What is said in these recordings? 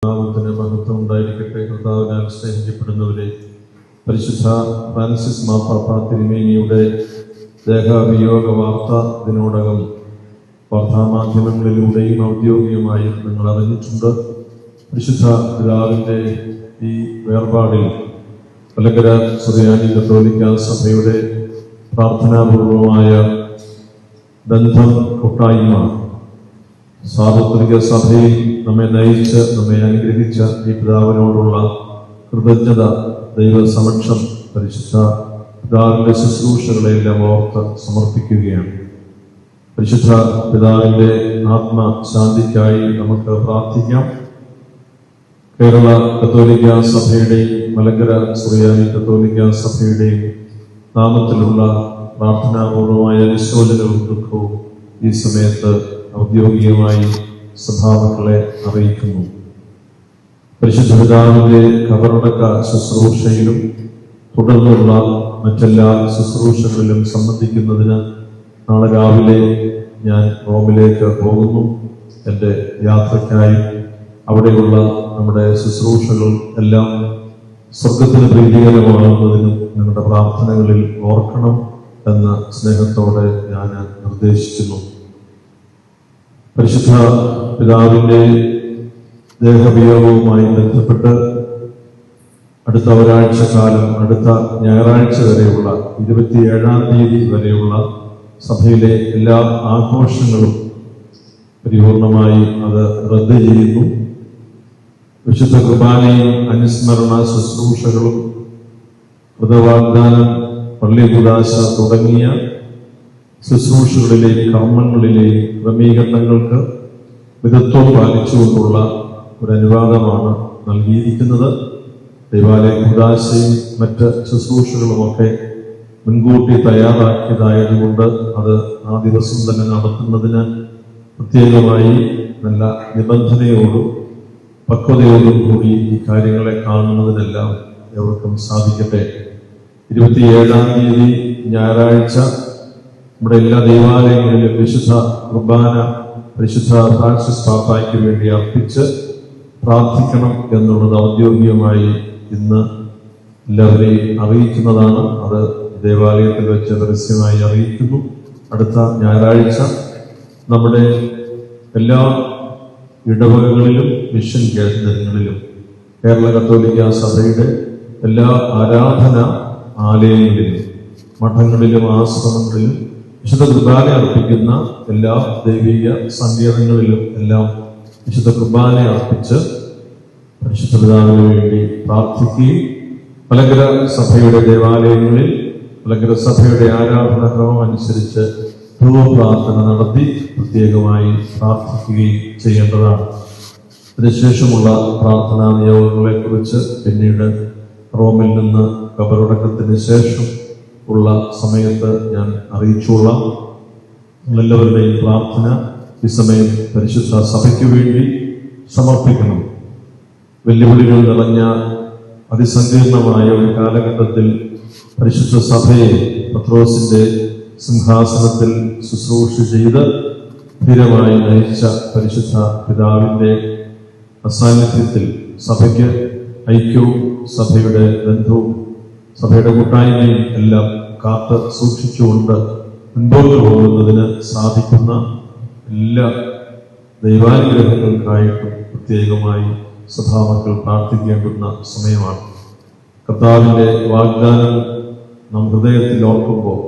നാമത്തിന് മഹത്വം ഉണ്ടായിരിക്കട്ടെ. കർത്താവിനാൽ സ്നേഹിക്കപ്പെടുന്നവരെ, പരിശുദ്ധ ഫ്രാൻസിസ് മാർപ്പാപ്പ തിരുമേനിയുടെ ദേഹവിയോഗ വാർത്ത ഇതിനോടകം വാർത്താമാധ്യമങ്ങളിലൂടെയും ഔദ്യോഗികമായും നിങ്ങൾ അറിഞ്ഞിട്ടുണ്ട്. പരിശുദ്ധ പിതാവിൻ്റെ ഈ വേർപാടിൽ മലങ്കര സുറിയാനി കത്തോലിക്ക സഭയുടെ പ്രാർത്ഥനാപൂർവമായ ബന്ധം, കൂട്ടായ്മ, സാർവത്രിക സഭയിൽ നമ്മെ നയിച്ച് നമ്മെ അനുഗ്രഹിച്ച ഈ പിതാവിനോടുള്ള കൃതജ്ഞത ദൈവസമക്ഷം പരിശുദ്ധ പിതാവിൻ്റെ ശുശ്രൂഷകളെല്ലാം ഓർത്ത് സമർപ്പിക്കുകയാണ്. പരിശുദ്ധ പിതാവിൻ്റെ ആത്മശാന്തിക്കായി നമുക്ക് പ്രാർത്ഥിക്കാം. കേരള കത്തോലിക്ക സഭയുടെയും മലങ്കര സുറിയാനി കത്തോലിക്ക സഭയുടെയും നാമത്തിലുള്ള പ്രാർത്ഥനാപൂർവമായ വിശോചനവും ദുഃഖവും ഈ സമയത്ത് ഔദ്യോഗികമായി സഭാമക്കളെ അറിയിക്കുന്നു. പരിശുദ്ധ പിതാവിന്റെ ഖബറടക്ക ശുശ്രൂഷയിലും തുടർന്നുള്ള മറ്റെല്ലാ ശുശ്രൂഷകളിലും സംബന്ധിക്കുന്നതിന് നാളെ രാവിലെ ഞാൻ റോമിലേക്ക് പോകുന്നു. എൻ്റെ യാത്രയ്ക്കായി അവിടെയുള്ള നമ്മുടെ ശുശ്രൂഷകൾ എല്ലാം സ്വർഗത്തിന് പ്രീതികരമാകുന്നതിനും നിങ്ങളുടെ പ്രാർത്ഥനകളിൽ ഓർക്കണം എന്ന സ്നേഹത്തോടെ ഞാൻ നിർദ്ദേശിക്കുന്നു. പരിശുദ്ധ പിതാവിൻ്റെ ദേഹവിയോഗവുമായി ബന്ധപ്പെട്ട് അടുത്ത ഒരാഴ്ച കാലം, അടുത്ത ഞായറാഴ്ച വരെയുള്ള 27-ാം തീയതി വരെയുള്ള സഭയിലെ എല്ലാ ആഘോഷങ്ങളും പരിപൂർണമായി അത് റദ്ദ് ചെയ്യുന്നു. വിശുദ്ധ കുർബാനയും അനുസ്മരണ ശുശ്രൂഷകളും വ്രതവാഗ്ദാനം, പള്ളി കൂദാശ തുടങ്ങിയ ശുശ്രൂഷകളിലെയും കർമ്മങ്ങളിലെയും ക്രമീകരണങ്ങൾക്ക് മിതത്വം പാലിച്ചുകൊണ്ടുള്ള ഒരു അനുവാദമാണ് നൽകിയിരിക്കുന്നത്. ദൈവാലയ കൂദാശയും മറ്റ് ശുശ്രൂഷകളുമൊക്കെ മുൻകൂട്ടി തയ്യാറാക്കിയതായതുകൊണ്ട് അത് ആ ദിവസം തന്നെ നടത്തുന്നതിന് പ്രത്യേകമായി നല്ല നിബന്ധനയോടും പക്വതയോടും കൂടി ഈ കാര്യങ്ങളെ കാണുന്നതിനെല്ലാം എവർക്കും സാധിക്കട്ടെ. 27-ാം തീയതി ഞായറാഴ്ച നമ്മുടെ എല്ലാ ദൈവാലയങ്ങളിലും വിശുദ്ധ കുർബാന പരിശുദ്ധ ഫ്രാൻസിസ് പാപ്പായ്ക്ക് വേണ്ടി അർപ്പിച്ച് പ്രാർത്ഥിക്കണം എന്നുള്ളത് ഔദ്യോഗികമായി ഇന്ന് എല്ലാവരെയും അറിയിക്കുന്നതാണ്. അത് ദേവാലയത്തിൽ വെച്ച് പരസ്യമായി അറിയിക്കുന്നു. അടുത്ത ഞായറാഴ്ച നമ്മുടെ എല്ലാ ഇടവകകളിലും മിഷൻ കേന്ദ്രങ്ങളിലും കേരള കത്തോലിക്ക സഭയുടെ എല്ലാ ആരാധന ആലയങ്ങളിലും മഠങ്ങളിലും ആശ്രമങ്ങളിലും വിശുദ്ധ കുർബാന അർപ്പിക്കുന്ന എല്ലാ ദൈവിക സങ്കേതങ്ങളിലും എല്ലാം വിശുദ്ധ കുർബാന അർപ്പിച്ച് പരിശുദ്ധ പിതാവിന് വേണ്ടി പ്രാർത്ഥിക്കുകയും മലങ്കര സഭയുടെ ദേവാലയങ്ങളിൽ മലങ്കര സഭയുടെ ആരാധനാക്രമം അനുസരിച്ച് ധൂപപ്രാർത്ഥന നടത്തി പ്രത്യേകമായി പ്രാർത്ഥിക്കുകയും ചെയ്യേണ്ടതാണ്. അതിനുശേഷമുള്ള പ്രാർത്ഥനാ നിയോഗങ്ങളെ കുറിച്ച് പിന്നീട് റോമിൽ നിന്ന് ഖബറടക്കത്തിന് ശേഷം ഉള്ള സമയത്ത് ഞാൻ അറിയിച്ചുകൊള്ളാം. എല്ലാവരുടെയും പ്രാർത്ഥന ഈ സമയം പരിശുദ്ധ സഭയ്ക്ക് വേണ്ടി സമർപ്പിക്കണം. വെല്ലുവിളികൾ നിറഞ്ഞ അതിസങ്കീർണമായ ഒരു കാലഘട്ടത്തിൽ പരിശുദ്ധ സഭയെ പത്രോസിന്റെ സിംഹാസനത്തിൽ ശുശ്രൂഷ ചെയ്ത് സ്ഥിരമായി നയിച്ച പരിശുദ്ധ പിതാവിന്റെ അസാന്നിധ്യത്തിൽ സഭയ്ക്ക് ഐക്യവും സഭയുടെ ബന്ധവും സഭയുടെ കൂട്ടായ്മയും എല്ലാം കാത്ത് സൂക്ഷിച്ചുകൊണ്ട് മുൻപോട്ട് പോകുന്നതിന് സാധിക്കുന്ന എല്ലാ ദൈവാനുഗ്രഹങ്ങൾക്കായിട്ടും പ്രത്യേകമായി സഭാമക്കൾ പ്രാർത്ഥിക്കേണ്ടുന്ന സമയമാണ്. കർത്താവിന്റെ വാഗ്ദാനം നാം ഹൃദയത്തിൽ ഓർക്കുമ്പോൾ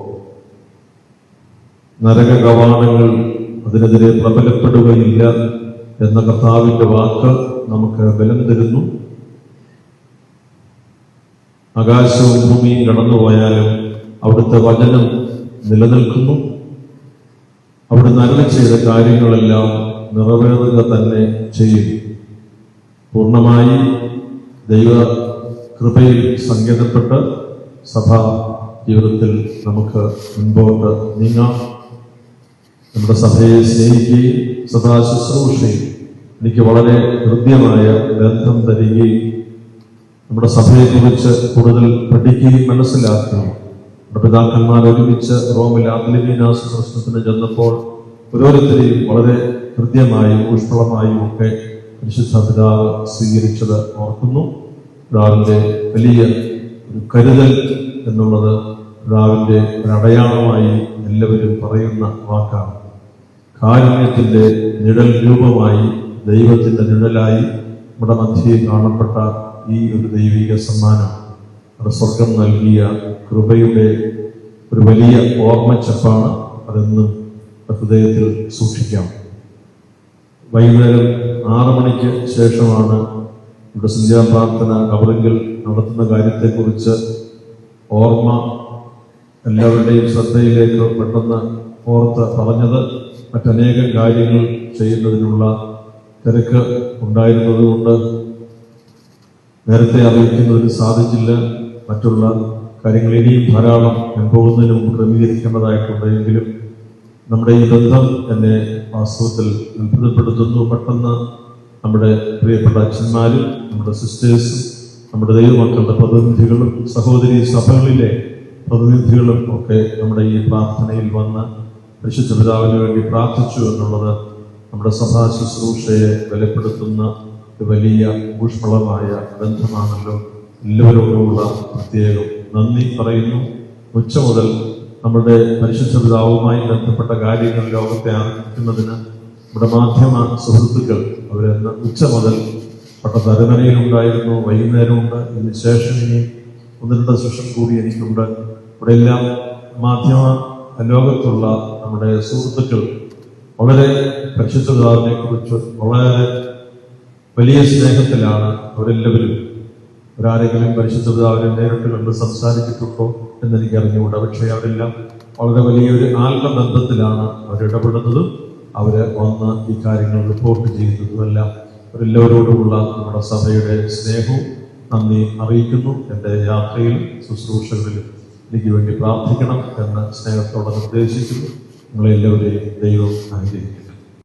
നരക കവാടങ്ങൾ അതിനെതിരെ പ്രബലപ്പെടുകയില്ല എന്ന കർത്താവിന്റെ വാക്ക് നമുക്ക് ബലം തരുന്നു. ആകാശവും ഭൂമിയും കടന്നുപോയാലും അവിടുത്തെ വചനം നിലനിൽക്കുന്നു. അവിടുന്ന് അരുളി ചെയ്ത കാര്യങ്ങളെല്ലാം നിറവേറുക തന്നെ ചെയ്യും. പൂർണ്ണമായി ദൈവ കൃപയിൽ സങ്കേതപ്പെട്ട് സഭാ ജീവിതത്തിൽ നമുക്ക് മുൻപോട്ട് നീങ്ങാം. നമ്മുടെ സഭയെ സ്നേഹിക്കുകയും സഭാ ശുശ്രൂഷയും എനിക്ക് വളരെ ഹൃദ്യമായ ബന്ധം തരികയും നമ്മുടെ സഭയെക്കുറിച്ച് കൂടുതൽ പഠിക്കുകയും മനസ്സിലാക്കുകയും നമ്മുടെ പിതാക്കന്മാർ ഒരുമിച്ച് റോമിൽ ആത്മീയനാസ പ്രശ്നത്തിന് ചെന്നപ്പോൾ ഓരോരുത്തരെയും വളരെ ഹൃദ്യമായും ഊഷ്മളമായും ഒക്കെ പരിശുദ്ധ പിതാവ് സ്വീകരിച്ചത് ഓർക്കുന്നു. പിതാവിൻ്റെ വലിയ ഒരു കരുതൽ എന്നുള്ളത് പിതാവിൻ്റെ ഒരു അടയാളമായി എല്ലാവരും പറയുന്ന വാക്കാണ്. കാരുണ്യത്തിൻ്റെ നിഴൽ രൂപമായി, ദൈവത്തിൻ്റെ നിഴലായി നമ്മുടെ മധ്യേ കാണപ്പെട്ട ഈ ഒരു ദൈവിക സമ്മാനം, നമ്മുടെ സ്വർഗം നൽകിയ കൃപയുടെ ഒരു വലിയ ഓർമ്മച്ചപ്പാണ്. അതെന്നും ഹൃദയത്തിൽ സൂക്ഷിക്കാം. വൈകുന്നേരം 6 മണിക്ക് ശേഷമാണ് ഇവിടെ സന്ധ്യാപ്രാർത്ഥന കബറിങ്കൽ നടത്തുന്ന കാര്യത്തെക്കുറിച്ച് ഓർമ്മ എല്ലാവരുടെയും ശ്രദ്ധയിലേക്ക് പെട്ടെന്ന് ഓർത്ത് പറഞ്ഞത്. മറ്റനേകം കാര്യങ്ങൾ ചെയ്യുന്നതിനുള്ള തിരക്ക് ഉണ്ടായിരുന്നതുകൊണ്ട് നേരത്തെ അറിയിക്കുന്നതിന് സാധിച്ചില്ല. മറ്റുള്ള കാര്യങ്ങൾ ഇനിയും ധാരാളം ഞാൻ പോകുന്നതിന് മുമ്പ് ക്രമീകരിക്കേണ്ടതായിട്ടുണ്ടെങ്കിലും നമ്മുടെ ഈ ബന്ധം എന്നെ വാസ്തവത്തിൽ അത്ഭുതപ്പെടുത്തുന്നു. പെട്ടെന്ന് നമ്മുടെ പ്രിയപ്പെട്ട അച്ഛന്മാരും നമ്മുടെ സിസ്റ്റേഴ്സും നമ്മുടെ ദൈവമക്കളുടെ പ്രതിനിധികളും സഹോദരി സഭകളിലെ പ്രതിനിധികളും ഒക്കെ നമ്മുടെ ഈ പ്രാർത്ഥനയിൽ വന്ന് പരിശുദ്ധ പിതാവിന് വേണ്ടി പ്രാർത്ഥിച്ചു എന്നുള്ളത് നമ്മുടെ സഭാ ശുശ്രൂഷയെ ബലപ്പെടുത്തുന്ന ഒരു വലിയ ഊഷ്മളമായ ബന്ധമാണല്ലോ. എല്ലാവരോടുമുള്ള പ്രത്യേകം നന്ദി പറയുന്നു. ഉച്ച മുതൽ നമ്മുടെ പരിശുദ്ധ പിതാവുമായി ബന്ധപ്പെട്ട കാര്യങ്ങൾ ലോകത്തെ അറിയിക്കുന്നതിന് നമ്മുടെ മാധ്യമ സുഹൃത്തുക്കൾ അവരെന്ന് ഉച്ച മുതൽ പട്ടത്തരമനയിലുണ്ടായിരുന്നു, വൈകുന്നേരമുണ്ട്. ഇതിന് ശേഷം ഇനി 1-2 സെഷൻ കൂടി എനിക്കുണ്ട്. ഇവിടെ എല്ലാം മാധ്യമ ലോകത്തുള്ള നമ്മുടെ സുഹൃത്തുക്കൾ വളരെ പരിശുദ്ധ പിതാവിനെ കുറിച്ച് വളരെ വലിയ സ്നേഹത്തിലാണ് അവരെല്ലാവരും. അവരാരെങ്കിലും പരിശുദ്ധ പിതാവിനെ നേരിട്ട് കണ്ട് സംസാരിച്ചിട്ടുണ്ടോ എന്നെനിക്ക് അറിഞ്ഞുകൂടാ. പക്ഷേ അവരെല്ലാം വളരെ വലിയൊരു ആത്മബന്ധത്തിലാണ് അവരിടപെടുന്നതും അവര് വന്ന് ഈ കാര്യങ്ങൾ റിപ്പോർട്ട് ചെയ്യുന്നതുമെല്ലാം. അവരെല്ലാവരോടുമുള്ള നമ്മുടെ സഭയുടെ സ്നേഹവും നന്ദി അറിയിക്കുന്നു. എൻ്റെ യാത്രയിലും ശുശ്രൂഷകളിലും എനിക്ക് വേണ്ടി പ്രാർത്ഥിക്കണം എന്ന് സ്നേഹത്തോടെ നിർദ്ദേശിക്കുന്നു. നിങ്ങളെല്ലാവരെയും ദൈവം അനുഗ്രഹിക്കട്ടെ.